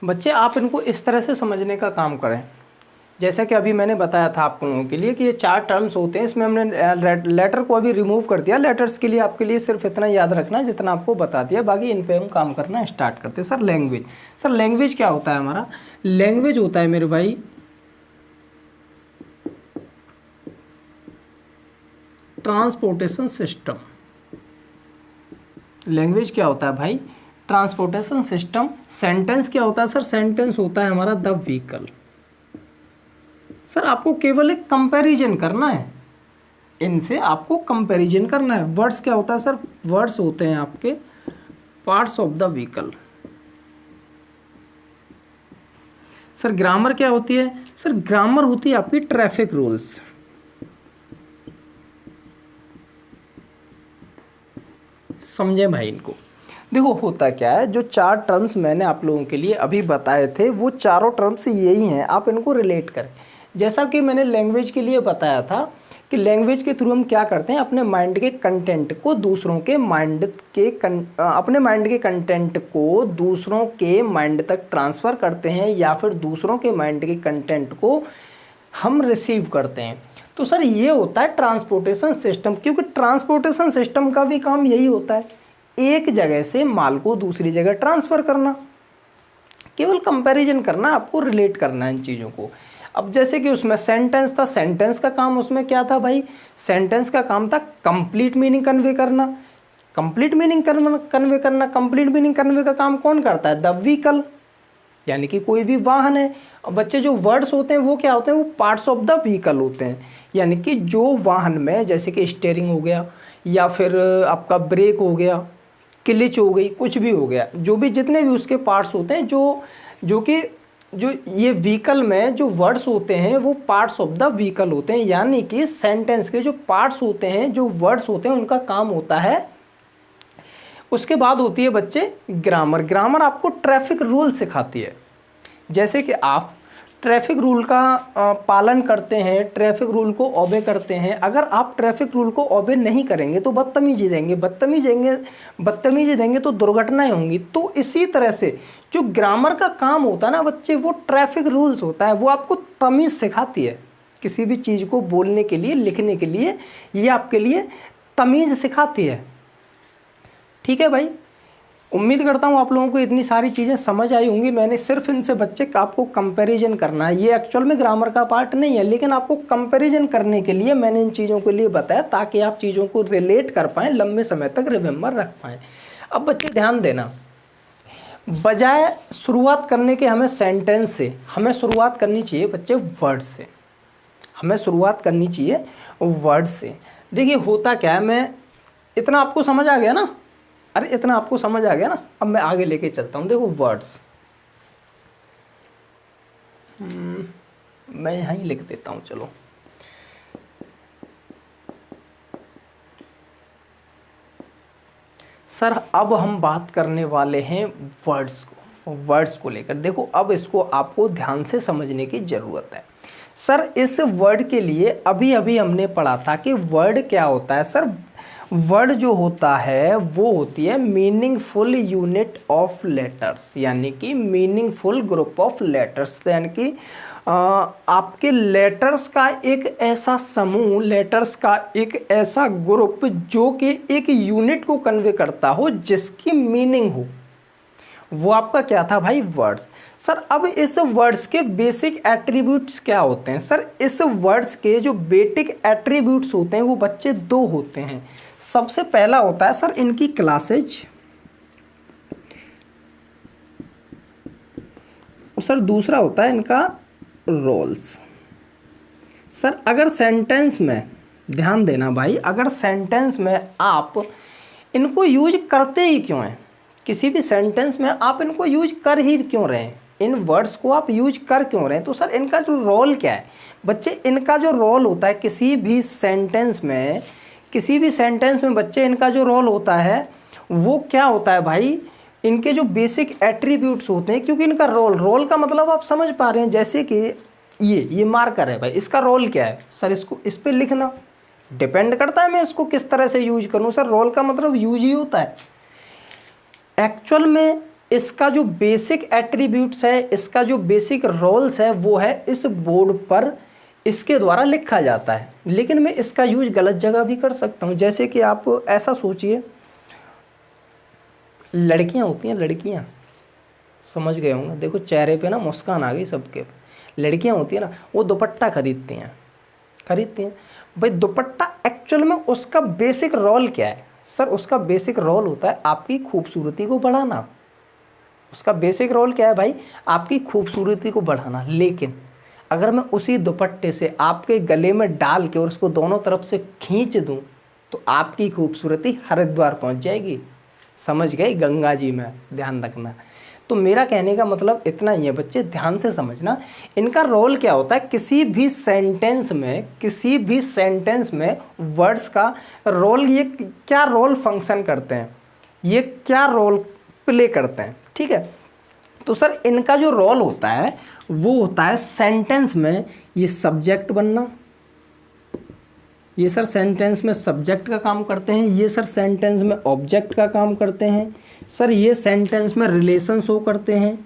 बच्चे आप इनको इस तरह से समझने का काम करें, जैसा कि अभी मैंने बताया था आप लोगों के लिए कि ये 4 टर्म्स होते हैं। इसमें हमने लेटर को अभी रिमूव कर दिया। लेटर्स के लिए आपके लिए सिर्फ इतना याद रखना है जितना आपको बता दिया, बाकी इन पे हम काम करना स्टार्ट करते हैं। सर लैंग्वेज, सर लैंग्वेज क्या होता है हमारा? लैंग्वेज होता है मेरे भाई ट्रांसपोर्टेशन सिस्टम। लैंग्वेज क्या होता है भाई? Transportation system. सेंटेंस क्या होता है सर? सेंटेंस होता है हमारा द व्हीकल। सर आपको केवल एक कंपैरिजन करना है, इनसे आपको कंपैरिजन करना है। वर्ड्स क्या होता है सर? वर्ड्स होते हैं आपके parts of the vehicle. Sir grammar क्या होती है? सर ग्रामर होती है आपकी ट्रैफिक रूल्स। समझे भाई इनको? देखो होता क्या है, जो 4 टर्म्स मैंने आप लोगों के लिए अभी बताए थे वो चारों टर्म्स यही हैं, आप इनको रिलेट करें। जैसा कि मैंने लैंग्वेज के लिए बताया था कि लैंग्वेज के थ्रू हम क्या करते हैं, अपने माइंड के कंटेंट को दूसरों के माइंड के अपने माइंड के कंटेंट को दूसरों के माइंड तक ट्रांसफ़र करते हैं, या फिर दूसरों के माइंड के कंटेंट को हम रिसीव करते हैं। तो सर ये होता है ट्रांसपोर्टेशन सिस्टम, क्योंकि ट्रांसपोर्टेशन सिस्टम का भी काम यही होता है, एक जगह से माल को दूसरी जगह ट्रांसफ़र करना। केवल कंपैरिजन करना, आपको रिलेट करना है इन चीज़ों को। अब जैसे कि उसमें सेंटेंस था, सेंटेंस का काम उसमें क्या था भाई? सेंटेंस का काम था कंप्लीट मीनिंग कन्वे करना। कंप्लीट मीनिंग कन्वे करना, कंप्लीट मीनिंग कन्वे का काम कौन करता है? द व्हीकल, यानी कि कोई भी वाहन है। और बच्चे जो वर्ड्स होते हैं वो क्या होते हैं? वो पार्ट्स ऑफ द व्हीकल होते हैं, यानी कि जो वाहन में, जैसे कि स्टीयरिंग हो गया, या फिर आपका ब्रेक हो गया, क्लिच हो गई, कुछ भी हो गया, जो भी जितने भी उसके पार्ट्स होते हैं, जो ये व्हीकल में जो वर्ड्स होते हैं वो पार्ट्स ऑफ द व्हीकल होते हैं। यानी कि सेंटेंस के जो पार्ट्स होते हैं, जो वर्ड्स होते हैं, उनका काम होता है। उसके बाद होती है बच्चे ग्रामर। ग्रामर आपको ट्रैफिक रूल सिखाती है। जैसे कि आप ट्रैफिक रूल का पालन करते हैं, ट्रैफिक रूल को ओबे करते हैं। अगर आप ट्रैफिक रूल को ओबे नहीं करेंगे तो बदतमीजी देंगे तो दुर्घटनाएं होंगी। तो इसी तरह से जो ग्रामर का काम होता है ना बच्चे, वो ट्रैफिक रूल्स होता है, वो आपको तमीज़ सिखाती है। किसी भी चीज़ को बोलने के लिए, लिखने के लिए, ये आपके लिए तमीज़ सिखाती है। ठीक है भाई, उम्मीद करता हूँ आप लोगों को इतनी सारी चीज़ें समझ आई होंगी। मैंने सिर्फ इनसे बच्चे का आपको कंपैरिजन करना है, ये एक्चुअल में ग्रामर का पार्ट नहीं है, लेकिन आपको कंपैरिजन करने के लिए मैंने इन चीज़ों के लिए बताया, ताकि आप चीज़ों को रिलेट कर पाएँ, लंबे समय तक रिमेंबर रख पाएँ। अब बच्चे ध्यान देना, बजाय शुरुआत करने के हमें सेंटेंस से, हमें शुरुआत करनी चाहिए बच्चे वर्ड से। हमें शुरुआत करनी चाहिए वर्ड से। देखिए होता क्या है, मैं इतना आपको समझ आ गया ना? अरे इतना आपको समझ आ गया ना? अब मैं आगे लेके चलता हूँ। देखो वर्ड्स, मैं यहाँ ही लिख देता हूँ। चलो सर अब हम बात करने वाले हैं वर्ड्स को लेकर। देखो अब इसको आपको ध्यान से समझने की ज़रूरत है। सर इस वर्ड के लिए अभी हमने पढ़ा था कि वर्ड क्या होता है। सर वर्ड जो होता है वो होती है मीनिंगफुल यूनिट ऑफ लेटर्स, यानी कि मीनिंगफुल ग्रुप ऑफ लेटर्स, यानी कि आपके लेटर्स का एक ऐसा समूह, लेटर्स का एक ऐसा ग्रुप जो कि एक यूनिट को कन्वे करता हो, जिसकी मीनिंग हो। वो आपका क्या था भाई? वर्ड्स। सर अब इस वर्ड्स के बेसिक एट्रीब्यूट्स क्या होते हैं? सर इस वर्ड्स के जो बेसिक एट्रीब्यूट्स होते हैं वो बच्चे 2 होते हैं। सबसे पहला होता है सर इनकी क्लासेज, और सर दूसरा होता है इनका रोल्स। सर अगर सेंटेंस में, ध्यान देना भाई, अगर सेंटेंस में आप इनको यूज करते ही क्यों हैं, किसी भी सेंटेंस में आप इनको यूज कर ही क्यों रहे हैं, इन वर्ड्स को आप यूज कर क्यों रहे हैं, तो सर इनका जो रोल क्या है बच्चे, इनका जो रोल होता है किसी भी सेंटेंस में बच्चे, इनका जो रोल होता है वो क्या होता है भाई? इनके जो बेसिक एट्रीब्यूट्स होते हैं, क्योंकि इनका रोल का मतलब आप समझ पा रहे हैं। जैसे कि ये मार्कर है भाई, इसका रोल क्या है? सर इसको इस पर लिखना। डिपेंड करता है मैं इसको किस तरह से यूज करूं। सर रोल का मतलब यूज ही होता है। एक्चुअल में इसका जो बेसिक एट्रीब्यूट्स है, इसका जो बेसिक रोल्स है वो है इस बोर्ड पर इसके द्वारा लिखा जाता है। लेकिन मैं इसका यूज गलत जगह भी कर सकता हूँ। जैसे कि आप ऐसा सोचिए, लड़कियाँ होती हैं, लड़कियाँ समझ गए होंगे, देखो चेहरे पे ना मुस्कान आ गई सबके। लड़कियाँ होती हैं ना, वो दुपट्टा खरीदती हैं भाई। दुपट्टा एक्चुअल में उसका बेसिक रोल क्या है सर? उसका बेसिक रोल होता है आपकी खूबसूरती को बढ़ाना। उसका बेसिक रोल क्या है भाई? आपकी खूबसूरती को बढ़ाना। लेकिन अगर मैं उसी दुपट्टे से आपके गले में डाल के और उसको दोनों तरफ से खींच दूं तो आपकी खूबसूरती हरिद्वार पहुंच जाएगी। समझ गए? गंगा जी में, ध्यान रखना। तो मेरा कहने का मतलब इतना ही है बच्चे, ध्यान से समझना। इनका रोल क्या होता है किसी भी सेंटेंस में वर्ड्स का रोल, ये क्या रोल फंक्शन करते हैं, ये क्या रोल प्ले करते हैं, ठीक है। तो सर इनका जो रोल होता है वो होता है सेंटेंस में ये सब्जेक्ट बनना, ये सर सेंटेंस में सब्जेक्ट का काम करते हैं, ये सर सेंटेंस में ऑब्जेक्ट का काम करते हैं, सर ये सेंटेंस में रिलेशन शो करते हैं,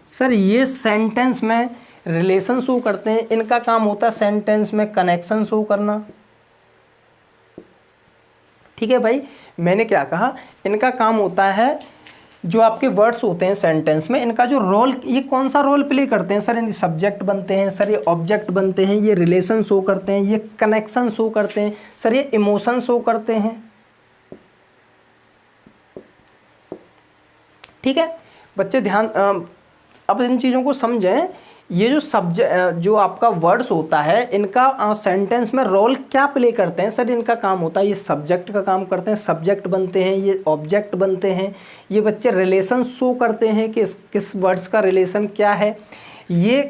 सर ये सेंटेंस में रिलेशन शो करते हैं। इनका काम होता है सेंटेंस में कनेक्शन शो करना, ठीक है भाई। मैंने क्या कहा, इनका काम होता है जो आपके वर्ड्स होते हैं सेंटेंस में, इनका जो रोल, ये कौन सा रोल प्ले करते हैं सर? ये सब्जेक्ट बनते हैं, सर ये ऑब्जेक्ट बनते हैं, ये रिलेशन शो करते हैं, ये कनेक्शन शो करते हैं, सर ये इमोशन शो करते हैं, ठीक है बच्चे। ध्यान, अब इन चीज़ों को समझें। ये जो आपका वर्ड्स होता है, इनका सेंटेंस में रोल क्या प्ले करते हैं सर? इनका काम होता है ये सब्जेक्ट का काम करते हैं, सब्जेक्ट बनते हैं, ये ऑब्जेक्ट बनते हैं, ये बच्चे रिलेशन शो करते हैं कि किस वर्ड्स का रिलेशन क्या है, ये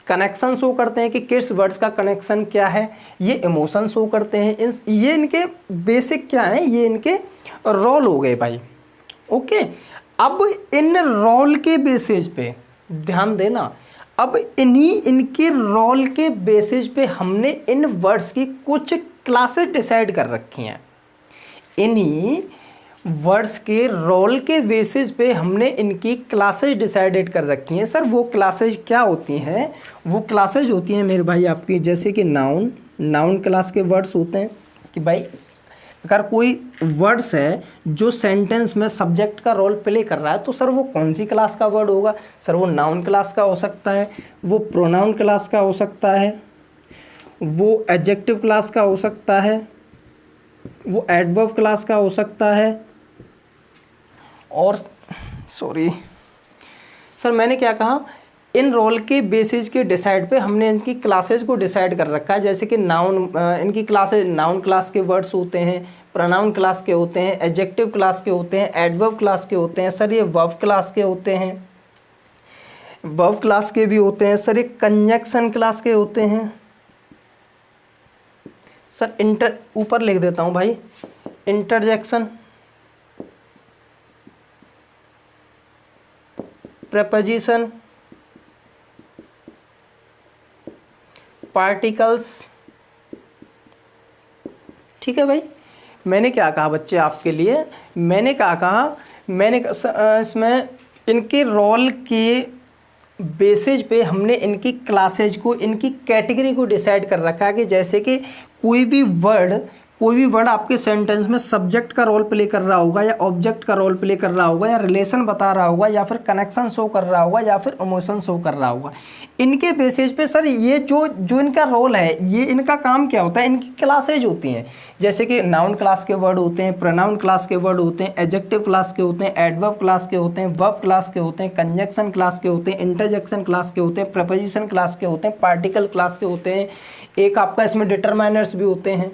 कनेक्शन शो करते हैं कि किस वर्ड्स का कनेक्शन क्या है, ये इमोशन शो करते हैं। ये इनके बेसिक क्या हैं, ये इनके रोल हो गए भाई, ओके। अब इन रोल के बेसिस पे ध्यान देना, अब इनके रोल के बेसिस पे हमने इन वर्ड्स की कुछ क्लासेस डिसाइड कर रखी हैं। इन्हीं वर्ड्स के रोल के बेसिस पे हमने इनकी क्लासेस डिसाइडेड कर रखी हैं। सर वो क्लासेस क्या होती हैं? वो क्लासेस होती हैं मेरे भाई आपकी, जैसे कि नाउन क्लास के वर्ड्स होते हैं कि भाई अगर कोई वर्ड्स है जो सेंटेंस में सब्जेक्ट का रोल प्ले कर रहा है तो सर वो कौन सी क्लास का वर्ड होगा? सर वो नाउन क्लास का हो सकता है, वो प्रोनाउन क्लास का हो सकता है, वो एडजेक्टिव क्लास का हो सकता है, वो एडवर्ब क्लास का हो सकता है। और सॉरी सर मैंने क्या कहा, इन रोल के बेसिस के डिसाइड पे हमने इनकी क्लासेस को डिसाइड कर रखा है। जैसे कि इनकी क्लासेस नाउन क्लास के वर्ड्स होते हैं, प्रोनाउन क्लास के होते हैं, एडजेक्टिव क्लास के होते हैं, एडवर्ब क्लास के होते हैं, सर ये वर्ब क्लास के होते हैं, वर्ब क्लास के भी होते हैं, सर ये कंजंक्शन क्लास के होते हैं। सर ऊपर लिख देता हूँ भाई, इंटरजेक्शन, प्रेपोजिशन, पार्टिकल्स, ठीक है भाई। मैंने क्या कहा बच्चे आपके लिए, मैंने क्या कहा, इसमें इनके रोल के बेसिस पे हमने इनकी क्लासेज को, इनकी कैटेगरी को डिसाइड कर रखा है कि जैसे कि कोई भी वर्ड आपके सेंटेंस में सब्जेक्ट का रोल प्ले कर रहा होगा या ऑब्जेक्ट का रोल प्ले कर रहा होगा या रिलेशन बता रहा होगा या फिर कनेक्शन शो कर रहा होगा या फिर इमोशन शो कर रहा होगा। इनके बेसिस पे सर ये जो इनका रोल है, ये इनका काम क्या होता है, इनकी क्लासेज होती हैं। जैसे कि नाउन क्लास के वर्ड होते हैं, प्रोनाउन क्लास के वर्ड होते हैं, एडजेक्टिव क्लास के होते हैं, एडवर्ब क्लास के होते हैं, वर्ब क्लास के होते हैं, कंजंक्शन क्लास के होते हैं, इंटरजेक्शन क्लास के होते हैं, प्रीपोजिशन क्लास के होते हैं, पार्टिकल क्लास के होते हैं, एक आपका इसमें डिटरमाइनर्स भी होते हैं,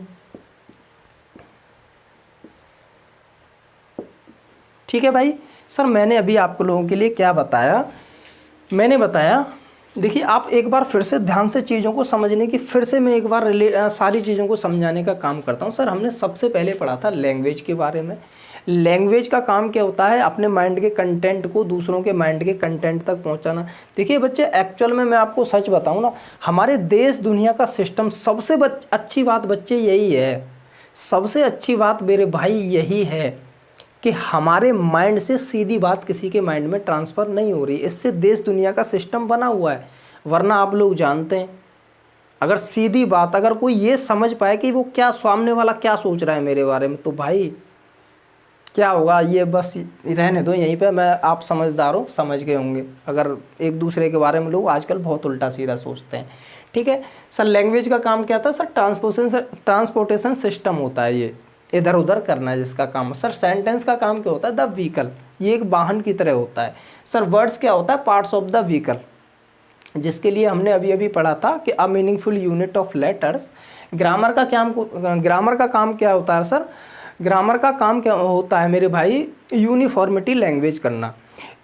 ठीक है भाई। सर मैंने अभी आप लोगों के लिए क्या बताया, मैंने बताया, देखिए आप एक बार फिर से ध्यान से चीज़ों को समझने की, फिर से मैं एक बार सारी चीज़ों को समझाने का काम करता हूँ। सर हमने सबसे पहले पढ़ा था लैंग्वेज के बारे में। लैंग्वेज का काम क्या होता है, अपने माइंड के कंटेंट को दूसरों के माइंड के कंटेंट तक पहुँचाना। देखिए बच्चे एक्चुअल में मैं आपको सच बताऊँ ना, हमारे देश दुनिया का सिस्टम सबसे अच्छी बात बच्चे यही है, सबसे अच्छी बात मेरे भाई यही है कि हमारे माइंड से सीधी बात किसी के माइंड में ट्रांसफ़र नहीं हो रही। इससे देश दुनिया का सिस्टम बना हुआ है। वरना आप लोग जानते हैं, अगर सीधी बात अगर कोई ये समझ पाए कि वो क्या सामने वाला क्या सोच रहा है मेरे बारे में, तो भाई क्या होगा, ये बस रहने दो यहीं पे। मैं आप समझदार हो, समझ गए होंगे। अगर एक दूसरे के बारे में लोग आजकल बहुत उल्टा सीधा सोचते हैं। ठीक है सर, लैंग्वेज का काम क्या था सर? ट्रांसपोर्टेशन सिस्टम होता है, ये इधर उधर करना है जिसका काम। सर सेंटेंस का काम क्या होता है? द व्हीकल, ये एक वाहन की तरह होता है। सर वर्ड्स क्या होता है? पार्ट्स ऑफ द व्हीकल, जिसके लिए हमने अभी अभी पढ़ा था कि a meaningful unit of letters. Grammar का काम क्या होता है सर? ग्रामर का काम क्या होता है मेरे भाई? यूनिफॉर्मिटी लैंग्वेज करना,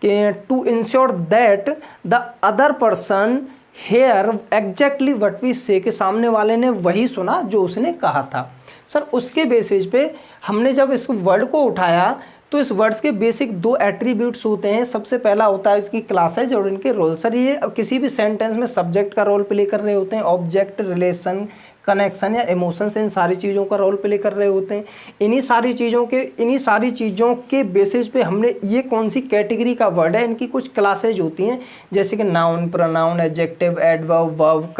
कि to ensure that the other person hear exactly what we say, के सामने वाले ने वही सुना जो उसने कहा था। सर उसके बेसिस पे हमने जब इस वर्ड को उठाया तो इस वर्ड्स के बेसिक 2 एट्रीब्यूट्स होते हैं। सबसे पहला होता है इसकी क्लासेज और इनके रोल। सर ये किसी भी सेंटेंस में सब्जेक्ट का रोल प्ले कर रहे होते हैं, ऑब्जेक्ट, रिलेशन, कनेक्शन या इमोशंस, इन सारी चीज़ों का रोल प्ले कर रहे होते हैं। इन्हीं सारी चीज़ों के बेसिस पे हमने ये कौन सी कैटेगरी का वर्ड है, इनकी कुछ क्लासेज होती हैं, जैसे कि noun, pronoun, adjective, adverb, verb,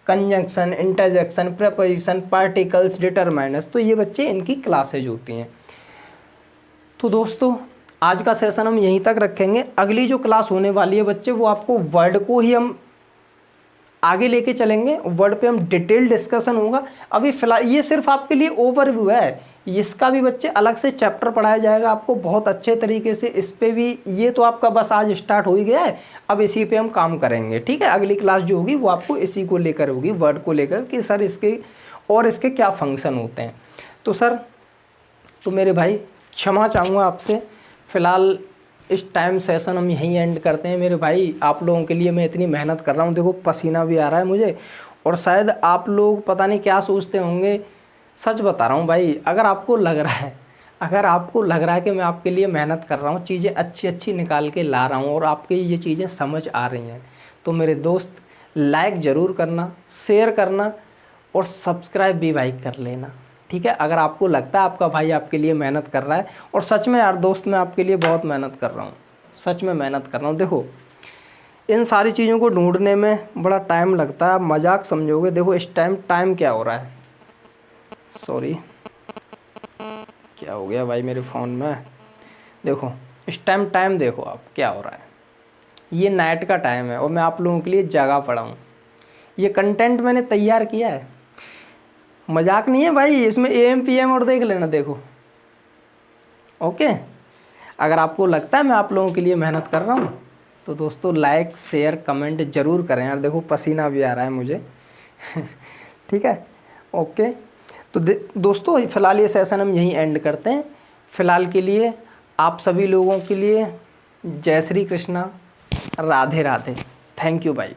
conjunction, interjection, preposition, particles, determiners. तो ये बच्चे इनकी क्लासेज होती हैं। तो दोस्तों आज का सेशन हम यहीं तक रखेंगे। अगली जो क्लास होने वाली है बच्चे, वो आपको वर्ड को ही हम आगे लेके चलेंगे। वर्ड पे हम डिटेल डिस्कशन होगा। अभी फिलहाल ये सिर्फ आपके लिए ओवरव्यू है, इसका भी बच्चे अलग से चैप्टर पढ़ाया जाएगा आपको बहुत अच्छे तरीके से। इस पे भी, ये तो आपका बस आज स्टार्ट हो ही गया है, अब इसी पे हम काम करेंगे। ठीक है, अगली क्लास जो होगी वो आपको इसी को लेकर होगी, वर्ड को लेकर, कि सर इसके क्या फंक्शन होते हैं। तो सर, तो मेरे भाई क्षमा चाहूँगा आपसे, फ़िलहाल इस टाइम सेशन हम यहीं एंड करते हैं। मेरे भाई आप लोगों के लिए मैं इतनी मेहनत कर रहा हूँ, देखो पसीना भी आ रहा है मुझे, और शायद आप लोग पता नहीं क्या सोचते होंगे। सच बता रहा हूँ भाई, अगर आपको लग रहा है कि मैं आपके लिए मेहनत कर रहा हूँ, चीज़ें अच्छी निकाल के ला रहा हूँ और आपके ये चीज़ें समझ आ रही हैं, तो मेरे दोस्त लाइक ज़रूर करना, शेयर करना और सब्सक्राइब भी भाई कर लेना। ठीक है, अगर आपको लगता है आपका भाई आपके लिए मेहनत कर रहा है, और सच में यार दोस्त मैं आपके लिए बहुत मेहनत कर रहा हूँ, सच में मेहनत कर रहा हूँ। देखो इन सारी चीज़ों को ढूंढने में बड़ा टाइम लगता है, आप मजाक समझोगे। देखो इस टाइम क्या हो रहा है, सॉरी क्या हो गया भाई मेरे फ़ोन में। देखो इस टाइम देखो आप क्या हो रहा है, ये नाइट का टाइम है और मैं आप लोगों के लिए जागा पड़ा हूँ। ये कंटेंट मैंने तैयार किया है, मजाक नहीं है भाई, इसमें AM PM और देख लेना। देखो ओके, अगर आपको लगता है मैं आप लोगों के लिए मेहनत कर रहा हूँ तो दोस्तों लाइक शेयर कमेंट ज़रूर करें यार। देखो पसीना भी आ रहा है मुझे ठीक है, ओके। तो दोस्तों फ़िलहाल ये सेशन हम यहीं एंड करते हैं। फ़िलहाल के लिए आप सभी लोगों के लिए जय श्री कृष्णा, राधे राधे, थैंक यू भाई।